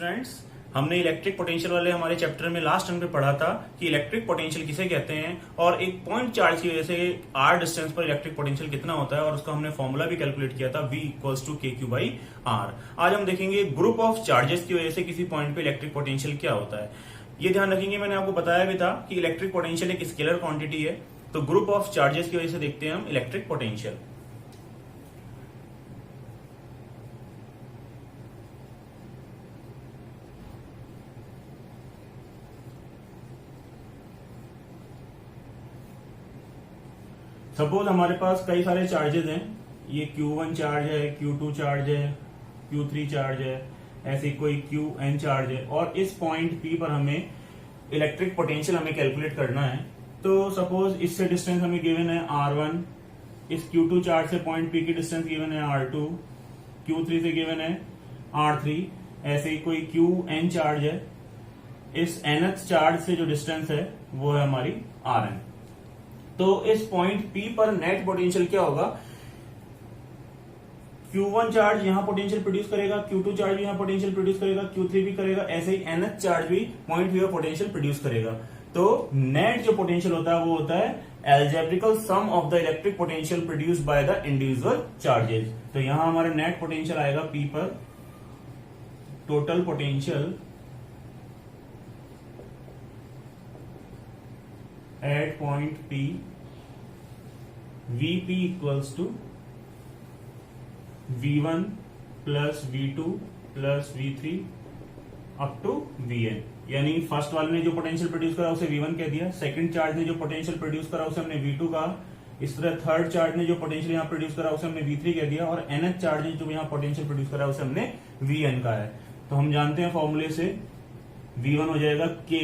Friends, हमने electric potential वाले हमारे चैप्टर में लास्ट टाइम पे पढ़ा था कि इलेक्ट्रिक पोटेंशियल किसे कहते हैं और एक पॉइंट चार्ज की वजह से आर डिस्टेंस पर इलेक्ट्रिक पोटेंशियल कितना होता है और उसका हमने फॉर्मूला भी कैलकुलेट किया था, V इक्वल्स टू KQ/R। आज हम देखेंगे ग्रुप ऑफ चार्जेस की वजह से किसी पॉइंट पे इलेक्ट्रिक पोटेंशियल क्या होता है। ये ध्यान रखेंगे, मैंने आपको बताया भी था कि इलेक्ट्रिक पोटेंशियल एक स्केलर क्वांटिटी है। तो ग्रुप ऑफ चार्जेस की वजह से देखते हैं हम इलेक्ट्रिक पोटेंशियल। सपोज हमारे पास कई सारे चार्जेस हैं, ये Q1 चार्ज है, Q2 चार्ज है, Q3 चार्ज है, ऐसे कोई Qn चार्ज है और इस पॉइंट P पर हमें इलेक्ट्रिक पोटेंशियल हमें कैलकुलेट करना है। तो सपोज इससे डिस्टेंस हमें गिवन है R1, इस Q2 चार्ज से पॉइंट P की डिस्टेंस गिवन है R2, Q3 से गिवन है R3, ऐसे ही कोई Qn चार्ज है, इस nth चार्ज से जो डिस्टेंस है वो है हमारी Rn। तो इस पॉइंट P पर नेट पोटेंशियल क्या होगा, Q1 चार्ज यहां पोटेंशियल प्रोड्यूस करेगा, Q2 चार्ज भी यहां पोटेंशियल प्रोड्यूस करेगा, Q3 भी करेगा, ऐसे ही nth चार्ज भी पॉइंट P पर पोटेंशियल प्रोड्यूस करेगा। तो नेट जो पोटेंशियल होता है वो होता है algebraic sum of the electric potential produce by the individual charges. तो यहां हमारा नेट पोटेंशियल आएगा P पर total potential at point P, Vp equals to V1 plus V2 plus V3 up to Vn। यानी फर्स्ट वाले ने जो potential produce करा उसे V1 कह दिया, सेकंड चार्ज ने जो पोटेंशियल प्रोड्यूस करा उसे हमने V2 कहा, इस तरह थर्ड चार्ज ने जो पोटेंशियल यहाँ प्रोड्यूस करा उसे हमने V3 कह दिया और nth चार्ज ने जो यहाँ पोटेंशियल प्रोड्यूस करा उसे हमने Vn कहा है। तो हम जानते हैं फॉर्मूले से V1 हो जाएगा K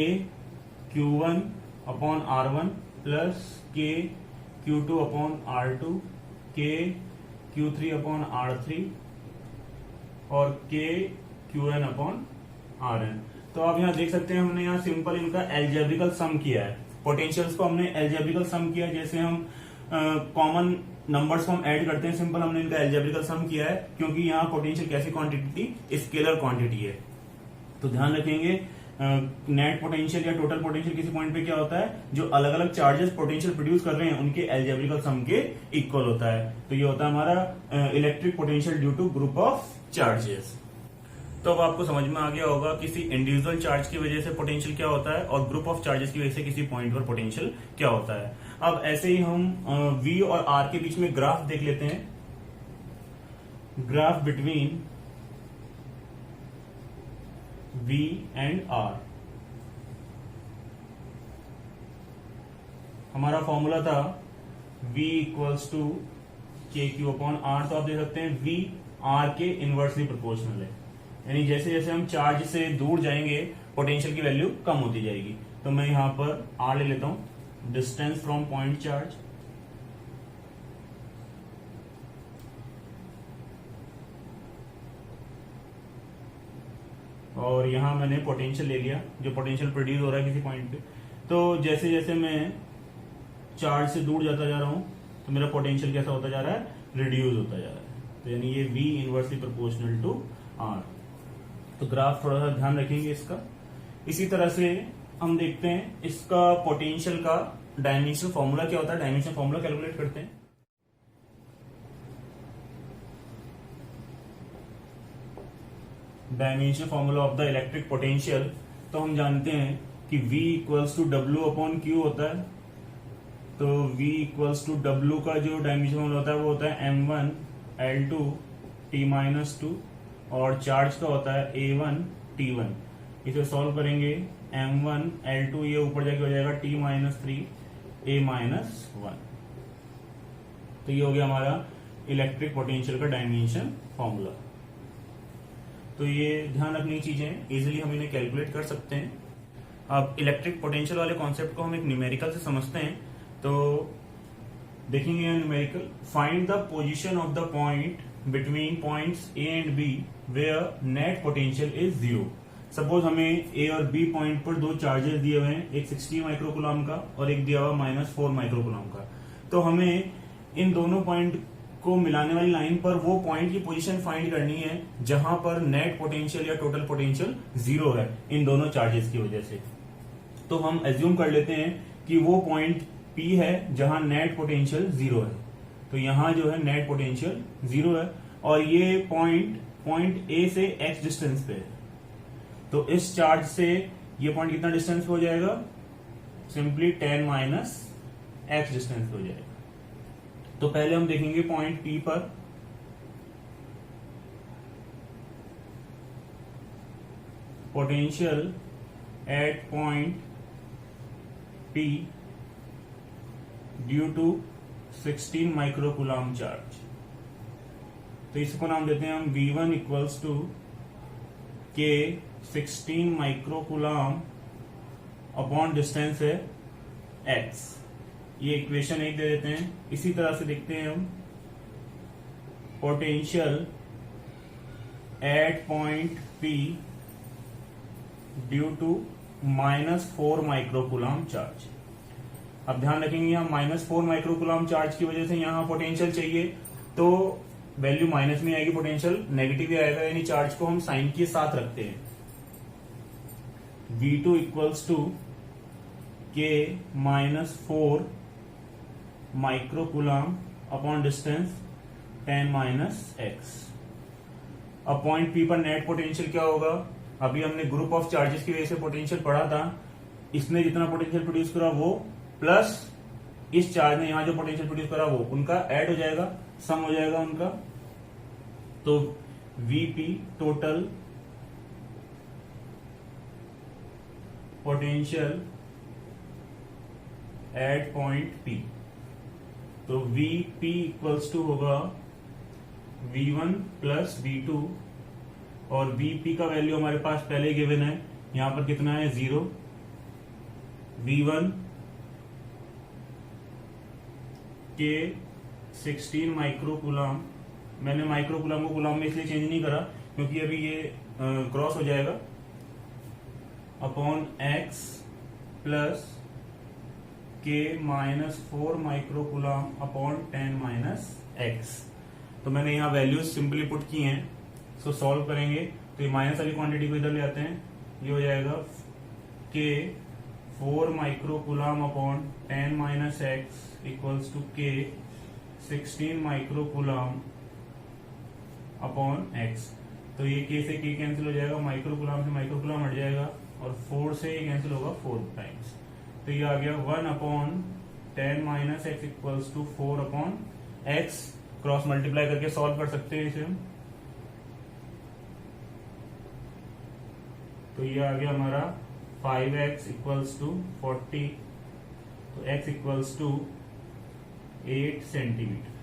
Q1 upon R1 plus K Q2 upon R2, K Q3 upon R3 और K Qn अपॉन Rn। तो आप यहाँ देख सकते हैं हमने यहाँ सिंपल इनका एल्जेब्रिकल सम किया है, पोटेंशियल्स को हमने एल्जेब्रिकल सम किया है। जैसे हम कॉमन नंबर्स को हम ऐड करते हैं, सिंपल हमने इनका एल्जेब्रिकल सम किया है क्योंकि यहाँ पोटेंशियल कैसी क्वांटिटी थी, स्केलर क्वांटिटी है। तो ध्यान रखेंगे नेट पोटेंशियल या टोटल पोटेंशियल किसी पॉइंट पे क्या होता है, जो अलग अलग चार्जेस पोटेंशियल प्रोड्यूस कर रहे हैं उनके एल्जेब्रिकल सम के इक्वल होता है। तो ये होता है हमारा electric potential due to group of charges. तो अब आपको समझ में आ गया होगा किसी इंडिविजुअल चार्ज की वजह से पोटेंशियल क्या होता है और ग्रुप ऑफ चार्जेस की वजह से किसी पॉइंट पर पोटेंशियल क्या होता है। अब ऐसे ही हम V और R के बीच में ग्राफ देख लेते हैं। Graph between V and R। हमारा फॉर्मूला था V equals to KQ upon R। तो आप देख सकते हैं V R के इनवर्सली प्रोपोर्शनल है, यानी जैसे जैसे हम चार्ज से दूर जाएंगे पोटेंशियल की वैल्यू कम होती जाएगी। तो मैं यहां पर R ले लेता हूं, डिस्टेंस फ्रॉम पॉइंट चार्ज, और यहां मैंने पोटेंशियल ले लिया जो पोटेंशियल प्रोड्यूस हो रहा है किसी पॉइंट पे। तो जैसे जैसे मैं चार्ज से दूर जाता जा रहा हूं तो मेरा पोटेंशियल कैसा होता जा रहा है, रिड्यूस होता जा रहा है। तो यानी ये V inversely proportional to R। तो ग्राफ थोड़ा सा ध्यान रखेंगे इसका। इसी तरह से हम देखते हैं इसका पोटेंशियल का डायमेंशन फॉर्मूला क्या होता है। डायमेंशन फॉर्मूला कैलकुलेट करते हैं। Dimension formula of the electric potential, तो हम जानते हैं कि V equals to W upon Q होता है। तो V इक्वल्स टू W का जो डायमेंशन फॉर्मूला होता है वो होता है M1 L2 T-2 और चार्ज का होता है A1 T1। इसे सॉल्व करेंगे, M1 L2 ये ऊपर जाके हो जाएगा T-3 A-1। तो ये हो गया हमारा इलेक्ट्रिक पोटेंशियल का डायमेंशन फॉर्मूला। तो ये ध्यान रखने की चीजें, इजीली हम इन्हें कैलकुलेट कर सकते हैं। अब इलेक्ट्रिक पोटेंशियल वाले कॉन्सेप्ट को हम एक न्यूमेरिकल से समझते हैं। तो देखेंगे numerical, find the position of the point between points A and B where net potential is 0। Suppose हमें A और B पॉइंट पर दो चार्जेस दिए हुए हैं, एक 60 माइक्रोकूलम का और एक दिया हुआ -4 माइक्रोकूलम का। तो हमें इन दोनों पॉइंट को मिलाने वाली लाइन पर वो पॉइंट की पोजीशन फाइंड करनी है जहां पर नेट पोटेंशियल या टोटल पोटेंशियल जीरो है इन दोनों चार्जेस की वजह से। तो हम एज्यूम कर लेते हैं कि वो पॉइंट P है जहां नेट पोटेंशियल जीरो है। तो यहां जो है नेट पोटेंशियल जीरो है और ये पॉइंट A से x डिस्टेंस पे है। तो इस चार्ज से ये पॉइंट कितना डिस्टेंस पे हो जाएगा, सिंपली 10 माइनस x डिस्टेंस पे हो जाएगा। तो पहले हम देखेंगे पॉइंट P पर potential at point P due to 16 microcoulomb charge. तो इसको नाम देते हैं हम V1 equals to k 16 microcoulomb upon distance है x। ये इक्वेशन एक दे देते हैं। इसी तरह से देखते हैं हम potential at point P due to -4 microcoulomb charge. अब ध्यान रखेंगे यहाँ -4 माइक्रोकूलम चार्ज की वजह से यहाँ पोटेंशियल चाहिए तो वैल्यू माइनस में आएगी, पोटेंशियल नेगेटिव आएगा, यानी चार्ज को हम साइन के साथ रखते हैं। V2 इक्वल्स टू के -4 microcoulomb upon distance 10 minus x। अब पॉइंट P पर नेट पोटेंशियल क्या होगा, अभी हमने ग्रुप ऑफ चार्जेस की वजह से पोटेंशियल पढ़ा था, इसने जितना पोटेंशियल प्रोड्यूस करा वो प्लस इस चार्ज ने यहां जो पोटेंशियल प्रोड्यूस करा वो उनका ऐड हो जाएगा, सम हो जाएगा उनका। तो Vp total potential at point P, तो Vp इक्वल्स टू होगा V1 प्लस V2 और Vp का वैल्यू हमारे पास पहले गिवन है, यहां पर कितना है 0। V1 के 16 माइक्रोकूलम, मैंने माइक्रोकूलम को कूलम में इसलिए चेंज नहीं करा क्योंकि अभी ये क्रॉस हो जाएगा, अपॉन x प्लस के -4 माइक्रोकूलम अपॉन 10 माइनस x। तो मैंने यहाँ वैल्यूज सिंपली पुट की हैं। सो सॉल्व करेंगे तो ये माइनस वाली क्वांटिटी को इधर ले आते हैं, ये हो जाएगा k 4 microcoulomb upon 10 minus x equals to k 16 microcoulomb upon x। तो ये के से के कैंसिल हो जाएगा, माइक्रोकूलम से माइक्रोकूलम हट जाएगा और 4 से ये कैंसिल होगा 4 टाइम्स। तो ये आ गया 1 upon 10 minus x equals to 4 upon x। Cross multiply करके सॉल्व कर सकते हैं इसे हम। तो ये आ गया हमारा 5x इक्वल्स टू 40, तो x इक्वल्स टू 8 सेंटीमीटर।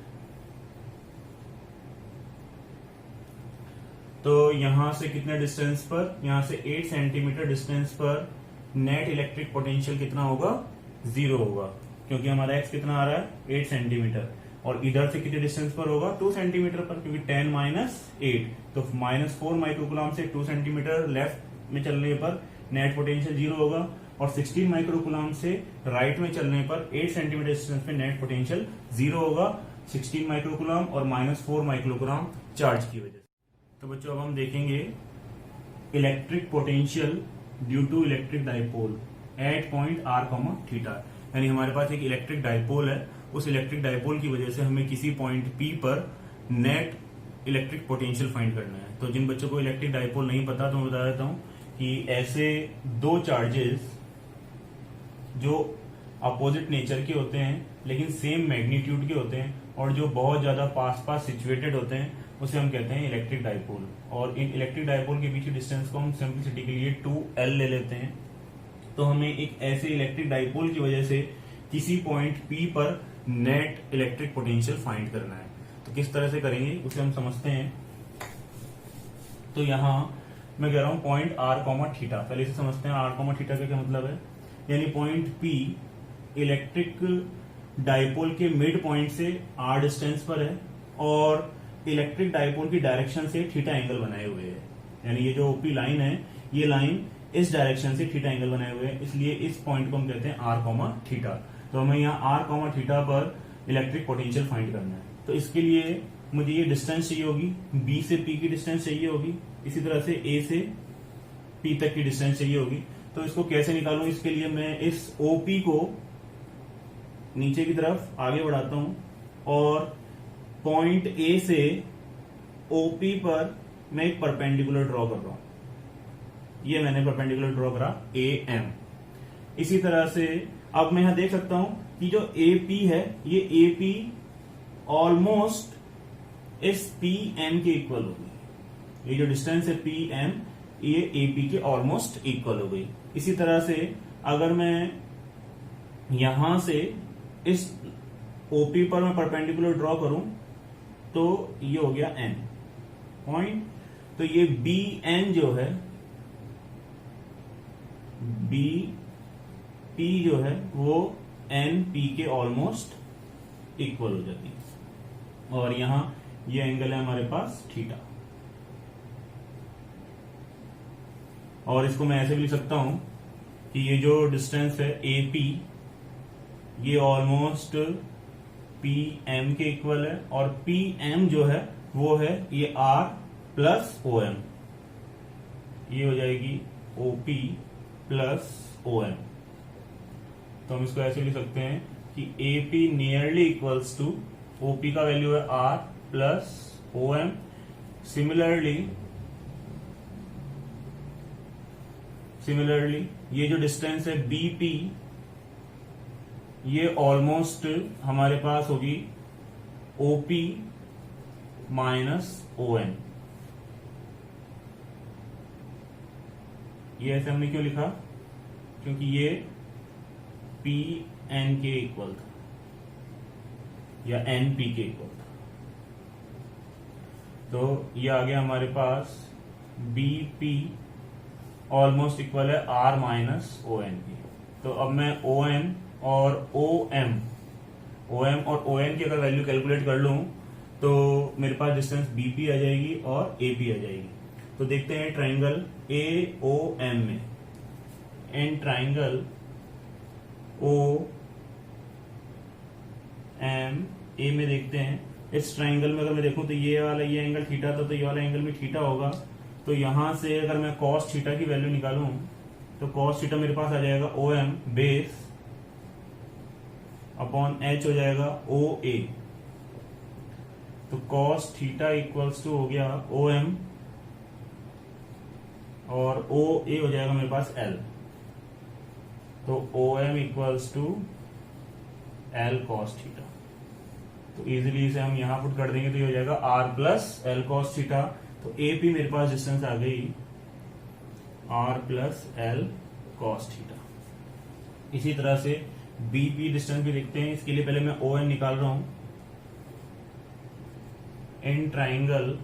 तो यहां से कितने डिस्टेंस पर, यहां से 8 सेंटीमीटर डिस्टेंस पर नेट इलेक्ट्रिक पोटेंशियल कितना होगा, 0 होगा, क्योंकि हमारा x कितना आ रहा है 8 सेंटीमीटर और इधर से कितने डिस्टेंस पर होगा 2 सेंटीमीटर पर, क्योंकि 10 माइनस 8, तो -4 माइक्रोकूलम से 2 सेंटीमीटर लेफ्ट में चलने पर नेट पोटेंशियल 0 होगा और 16 माइक्रोकूलम से राइट में चलने पर 8 सेंटीमीटर डिस्टेंस पे नेट पोटेंशियल 0 होगा, 16 माइक्रोकूलम और -4 माइक्रोकूलम चार्ज की वजह से। तो बच्चों अब हम देखेंगे electric potential due to electric dipole at point r, theta. यानी हमारे पास एक इलेक्ट्रिक डाइपोल है, उस इलेक्ट्रिक डाइपोल की वजह से हमें किसी पॉइंट P पर नेट इलेक्ट्रिक पोटेंशियल फाइंड करना है। तो जिन बच्चों को इलेक्ट्रिक डाइपोल नहीं पता तो मैं बता देता हूं कि ऐसे दो चार्जेस जो अपोजिट नेचर के होते हैं लेकिन सेम मैग्नीट्यूड के होते हैं और जो बहुत ज्यादा पास पास सिचुएटेड होते हैं उसे हम कहते हैं इलेक्ट्रिक डाइपोल। और इन इलेक्ट्रिक डाइपोल के बीच की डिस्टेंस को हम सिंपलिसिटी के लिए 2L ले लेते हैं। तो हमें एक ऐसे इलेक्ट्रिक डाइपोल की वजह से किसी पॉइंट P पर नेट इलेक्ट्रिक पोटेंशियल फाइंड करना है। तो किस तरह से करेंगे उसे हम समझते हैं। तो यहां मैं कह रहा हूं पॉइंट r, थीटा। पहले से समझते हैं r, थीटा का क्या मतलब है। यानी पॉइंट P इलेक्ट्रिक डाइपोल के मिड पॉइंट से r डिस्टेंस पर है और इलेक्ट्रिक डाइपोल की डायरेक्शन से थीटा एंगल बनाए हुए है। यानी ये जो ओपी लाइन है, ये लाइन इस डायरेक्शन से थीटा एंगल बनाए हुए हैं, इसलिए इस पॉइंट को हम कहते हैं r, थीटा। तो हमें यहाँ r, थीटा पर इलेक्ट्रिक पोटेंशियल फाइंड करना है। तो इसके लिए मुझे ये डिस्टेंस चाहिए होगी, बी से पी की डिस्टेंस चाहिए होगी, इसी तरह से ए से पी तक की डिस्टेंस चाहिए होगी। तो इसको कैसे निकालूं, इसके लिए मैं इस ओपी को नीचे की तरफ आगे बढ़ाता हूं और पॉइंट ए से ओपी पर मैं एक परपेंडिकुलर ड्रॉ कर रहा हूं। ये मैंने परपेंडिकुलर ड्रॉ करा ए एम। इसी तरह से अब मैं यहां देख सकता हूं कि जो ए पी है, ये ए पी ऑलमोस्ट इस पी एम के इक्वल हो गई। ये जो डिस्टेंस है पी एम, ये ए पी के ऑलमोस्ट इक्वल हो गई। इसी तरह से अगर मैं यहां से इस ओपी पर मैं परपेंडिकुलर ड्रॉ करूं तो ये हो गया एन पॉइंट। तो ये बी एन जो है, बी पी जो है वो एन पी के ऑलमोस्ट इक्वल हो जाती है। और यहां ये एंगल है हमारे पास थीटा। और इसको मैं ऐसे भी लिख सकता हूं कि ये जो डिस्टेंस है ए पी, ये ऑलमोस्ट पी एम के इक्वल है। और पी एम जो है वो है ये आर प्लस ओ एम, ये हो जाएगी O P plus O M. तो हम इसको ऐसे लिख सकते हैं कि A P nearly equals to, OP का वैल्यू है R plus O M. Similarly ये जो डिस्टेंस है बीपी, ये ऑलमोस्ट हमारे पास होगी ओपी माइनस ओ एन। ये ऐसे हमने क्यों लिखा, क्योंकि ये पी एन के इक्वल था या एन पी के इक्वल था। तो ये आ गया हमारे पास बी पी ऑलमोस्ट इक्वल है R minus O N P. तो अब मैं ओ एन और ओ एम और ओ एन की अगर वैल्यू कैलकुलेट कर लूं तो मेरे पास डिस्टेंस बीपी आ जाएगी और एपी आ जाएगी। तो देखते हैं ट्राइंगल ए ओ एम में, इन ट्राइंगल ओ एम ए में देखते हैं, इस ट्राइंगल में अगर मैं देखूं तो ये वाला ये एंगल थीटा था, तो ये वाला एंगल भी थीटा होगा। तो यहां से अगर मैं कॉस थीटा की वैल्यू निकालूं तो कॉस थीटा मेरे पास आ जाएगा O M base upon H हो जाएगा ओ ए। तो कॉस थीटा इक्वल्स टू हो गया ओ एम और ओ ए हो जाएगा मेरे पास एल। तो O M equals to L cos theta. तो इजीली इसे हम यहां पुट कर देंगे तो ये हो जाएगा R plus L cos theta. तो ए पी मेरे पास डिस्टेंस आ गई R plus L cos theta. इसी तरह से बी पी डिस्टेंस भी देखते हैं। इसके लिए पहले मैं ओ एन निकाल रहा हूं। In triangle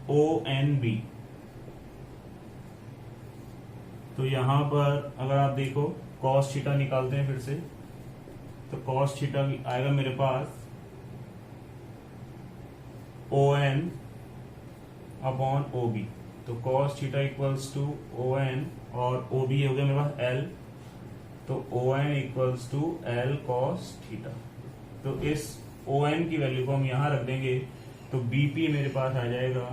O N B, तो यहां पर अगर आप देखो कॉस थीटा निकालते हैं फिर से, तो कॉस थीटा आएगा मेरे पास O N upon O B. तो cos theta equals to O N और ओ बी हो गया मेरे पास एल। तो O N equals to L cos theta. तो इस ओ एन की वैल्यू को हम यहां रख देंगे तो बीपी मेरे पास आ जाएगा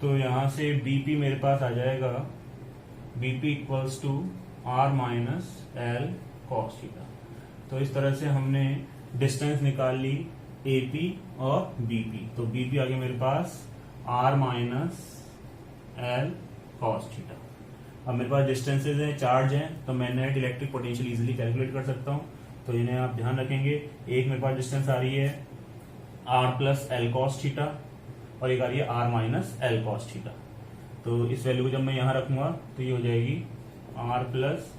तो यहां से बीपी मेरे पास आ जाएगा BP equals to R minus L cos theta. तो इस तरह से हमने डिस्टेंस निकाल ली एपी और बीपी। तो बीपी आ गया मेरे पास R minus L cos theta. अब मेरे पास डिस्टेंसेज हैं, चार्ज हैं, तो मैं net electric potential easily calculate कर सकता हूं। तो इन्हें आप ध्यान रखेंगे। एक मेरे पास डिस्टेंस आ रही है R plus L cos theta और एक आ रही है R minus L cos theta. तो इस वैल्यू को जब मैं यहां रखूंगा तो ये हो जाएगी R plus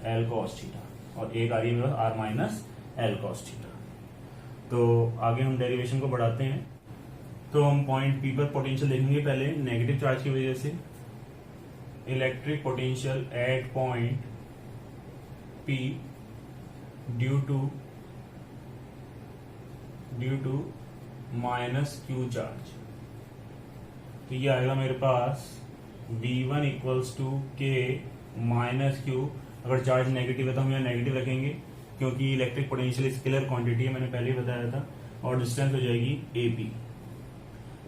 L cos theta और एक आ रही है मेरे पास R minus L cos theta. तो आगे हम डेरिवेशन को बढ़ाते हैं। तो हम पॉइंट पी पर पोटेंशियल देखेंगे। पहले नेगेटिव चार्ज की वजह से electric potential at point P due to minus Q charge. तो ये आएगा मेरे पास V1 equals to K minus Q. अगर चार्ज नेगेटिव है तो हम यहाँ नेगेटिव रखेंगे क्योंकि इलेक्ट्रिक पोटेंशियल स्केलर क्वांटिटी है, मैंने पहले ही बताया था। और डिस्टेंस हो जाएगी AP,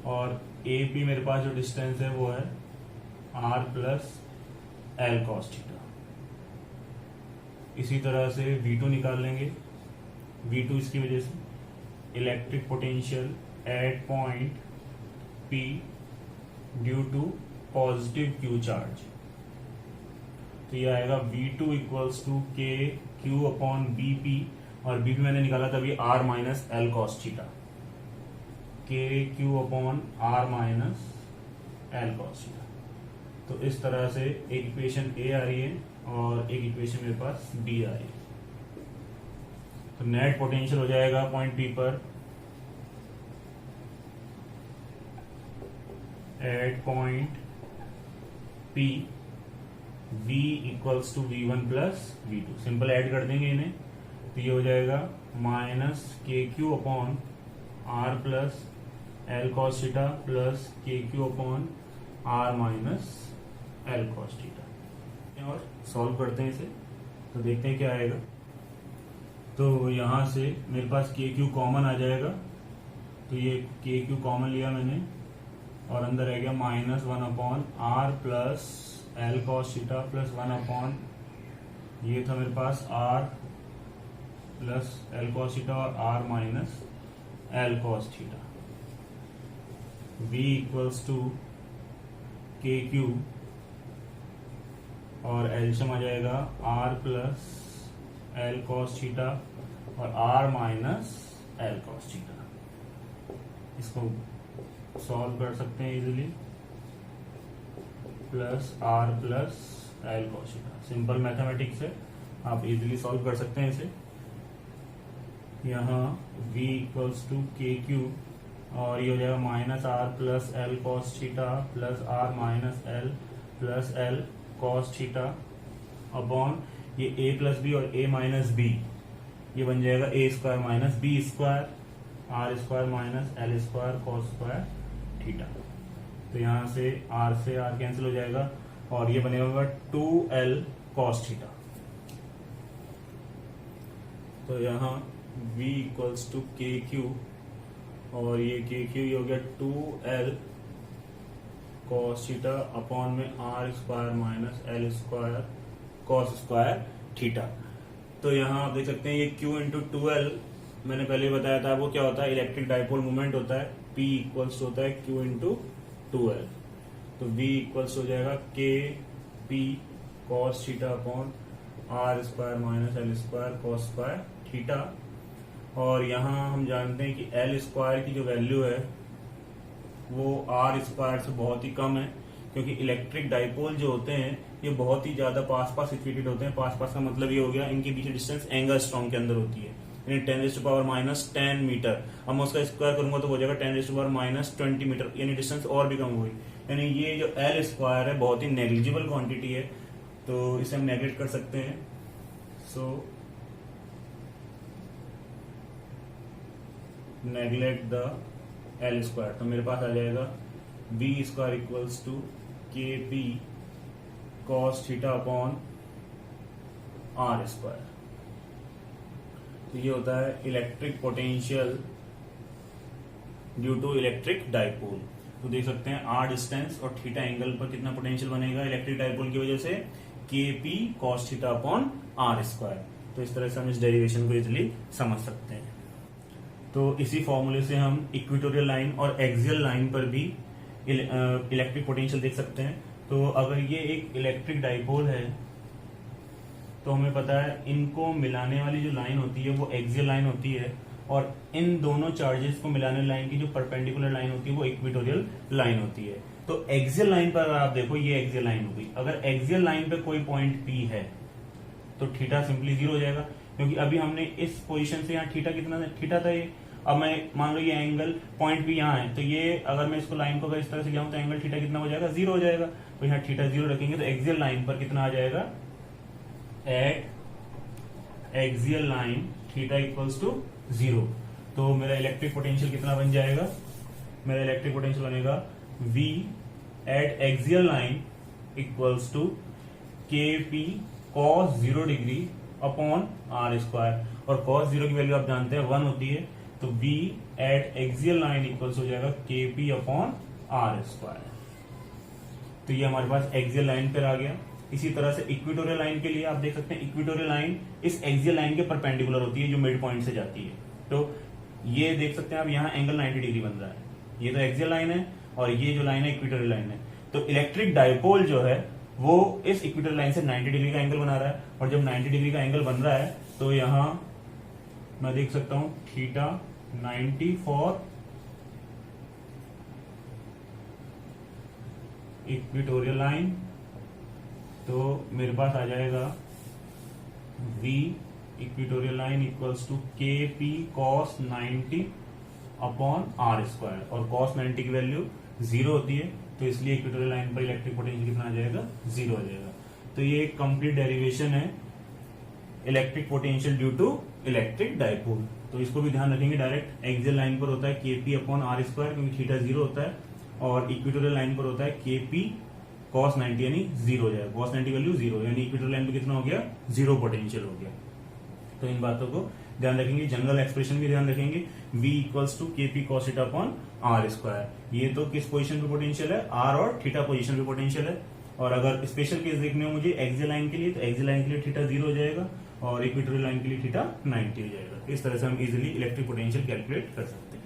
और AP मेरे पास जो डिस्टेंस है वो है R plus L cos theta. इसी तरह से V2 निकाल लेंगे। V2 इसकी वजह से electric potential at point P due to positive Q charge. तो ये आएगा V2 equals to K Q upon BP, और BP मैंने निकाला था अभी R minus L cos theta, K Q upon R minus L cos theta. तो इस तरह से एक इक्वेशन A आ रही है और एक इक्वेशन मेरे पास B आ रही है। तो नेट पोटेंशियल हो जाएगा पॉइंट P पर at point P V equals to V1 plus V2। Simple add कर देंगे इन्हें, तो ये हो जाएगा minus K Q upon R plus L cos theta plus K Q upon R minus L cos theta. और solve करते हैं इसे, तो देखते हैं क्या आएगा। तो यहां से मेरे पास के क्यू कॉमन आ जाएगा, तो ये के क्यू कॉमन लिया मैंने और अंदर रह गया minus 1 upon R plus L cos theta plus 1 upon ये था मेरे पास R plus L cos theta और R minus L cos theta. V equals to K Q और एल्शियम आ जाएगा R plus L cos theta और R minus L cos theta. इसको सॉल्व कर सकते हैं easily, plus R plus L cos theta. Simple mathematics है, आप इजीली सॉल्व कर सकते हैं इसे। यहाँ V equals to K Q और ये हो जाएगा minus R plus L cos theta plus R minus L plus L cos theta upon ये A प्लस बी और A माइनस बी, ये बन जाएगा A square minus B square R square minus L square cos square theta. तो यहाँ से R cancel हो जाएगा और ये बनेगा 2L cos थीटा। तो यहाँ V equals to K Q और ये के क्यू ये हो गया 2L cos थीटा अपॉन में R square minus L square cos square theta. तो यहाँ आप देख सकते हैं ये Q इंटू 2L मैंने पहले बताया था, वो क्या होता है, इलेक्ट्रिक डाइपोल मोमेंट होता है। P इक्वल्स होता है Q इंटू 2L। तो V इक्वल्स हो जाएगा के P cos theta upon R square minus L square cos square theta. और यहाँ हम जानते हैं कि L स्क्वायर की जो वैल्यू है वो R स्क्वायर से बहुत ही कम है, क्योंकि इलेक्ट्रिक डाइपोल जो होते हैं ये बहुत ही ज्यादा पास पास सिचुएटेड होते हैं। पास पास का मतलब ये हो गया इनके बीच डिस्टेंस एंगस्ट्रॉम के अंदर होती है, यानी 10⁻⁻10 मीटर। अब मैं उसका स्क्वायर करूंगा तो हो जाएगा 10⁻⁻20 मीटर, यानी डिस्टेंस और भी कम हुई। यानी ये जो L स्क्वायर है बहुत ही नेग्लिजिबल क्वांटिटी है, तो इसे हम नेगलेक्ट कर सकते हैं। So neglect the L square. तो मेरे पास आ जाएगा V square equals to K P cos theta upon R square. तो ये होता है electric potential due to electric dipole. तो देख सकते हैं R डिस्टेंस और थीटा एंगल पर कितना पोटेंशियल बनेगा इलेक्ट्रिक डाइपोल की वजह से, के P cos theta upon R square. तो इस तरह से हम इस डेरिवेशन को इजिली समझ सकते हैं। तो इसी फॉर्मूले से हम इक्वेटोरियल लाइन और एक्सियल लाइन पर भी इलेक्ट्रिक पोटेंशियल देख सकते हैं। तो अगर ये एक इलेक्ट्रिक डाइपोल है तो हमें पता है इनको मिलाने वाली जो लाइन होती है वो एक्सियल लाइन होती है, और इन दोनों चार्जेस को मिलाने लाइन की जो परपेंडिकुलर लाइन होती है वो इक्वेटोरियल लाइन होती है। तो एक्सियल लाइन पर अगर आप देखो ये एक्सियल लाइन हो गई। अगर एक्सियल लाइन पे कोई पॉइंट P है तो थीटा सिंपली 0 हो जाएगा, क्योंकि अभी हमने इस पोजीशन से यहाँ थीटा था ये। अब मैं मान लो ये एंगल पॉइंट P यहाँ है, तो ये अगर मैं इसको लाइन को अगर इस तरह से जाऊं तो एंगल थीटा कितना हो जाएगा, 0 हो जाएगा। तो यहाँ थीटा 0 रखेंगे तो एक्सियल लाइन पर कितना आ जाएगा, at axial line theta equals to 0। तो मेरा इलेक्ट्रिक पोटेंशियल कितना बन जाएगा, मेरा इलेक्ट्रिक पोटेंशियल बनेगा V at axial line equals to K P cos 0 degree upon R square, और कॉस 0 की वैल्यू आप जानते हैं 1 होती है, तो B at axial line equals हो जाएगा के पी अपॉन आर स्क्वायर। तो ये हमारे पास एक्सियल लाइन पर आ गया। इसी तरह से इक्वेटोरियल लाइन के लिए आप देख सकते हैं इक्वेटोरियल लाइन इस एक्सियल लाइन के परपेंडिकुलर होती है जो मिड पॉइंट से जाती है। तो ये देख सकते हैं आप यहाँ एंगल 90 डिग्री बन रहा है, ये तो एक्सियल लाइन है और ये जो लाइन है इक्वेटोरियल लाइन है। तो इलेक्ट्रिक डायपोल जो है वो इस इक्वेटोरियल लाइन से 90 डिग्री का एंगल बना रहा है, और जब 90 डिग्री का एंगल बन रहा है तो यहां मैं देख सकता हूं थीटा 90 फॉर इक्वेटोरियल लाइन, तो मेरे पास आ जाएगा v equatorial line equals to K P cos 90 upon R square, और कॉस 90 की वैल्यू 0 होती है, तो इसलिए इक्वेटोरियल लाइन पर इलेक्ट्रिक पोटेंशियल कितना आ जाएगा, 0 आ जाएगा। तो ये एक कंप्लीट डेरिवेशन है electric potential due to electric dipole. तो इसको भी ध्यान रखेंगे, डायरेक्ट एक्सियल लाइन पर होता है के पी अपॉन आर स्क्वायर क्योंकि थीटा 0 होता है, और इक्वेटोरियल लाइन पर होता है के पी कॉस 90 यानी 0 हो जाएगा, कॉस 90 वैल्यू 0, यानी इक्वेटोरियल लाइन पे कितना हो गया, 0 पोटेंशियल हो गया। तो इन बातों को ध्यान रखेंगे, जनरल एक्सप्रेशन भी ध्यान रखेंगे, v equals to K P cos theta upon R square. ये तो किस पोजीशन पे पोटेंशियल है, आर और थीटा पोजीशन पे पोटेंशियल है। और अगर स्पेशल केस देखने हो मुझे एक्सियल लाइन के लिए, तो एक्सियल लाइन के लिए थीटा 0 हो जाएगा और इक्वेटोरियल लाइन के लिए थीटा 90 हो जाएगा। इस तरह से हम इजिली इलेक्ट्रिक पोटेंशियल कैलकुलेट कर सकते हैं।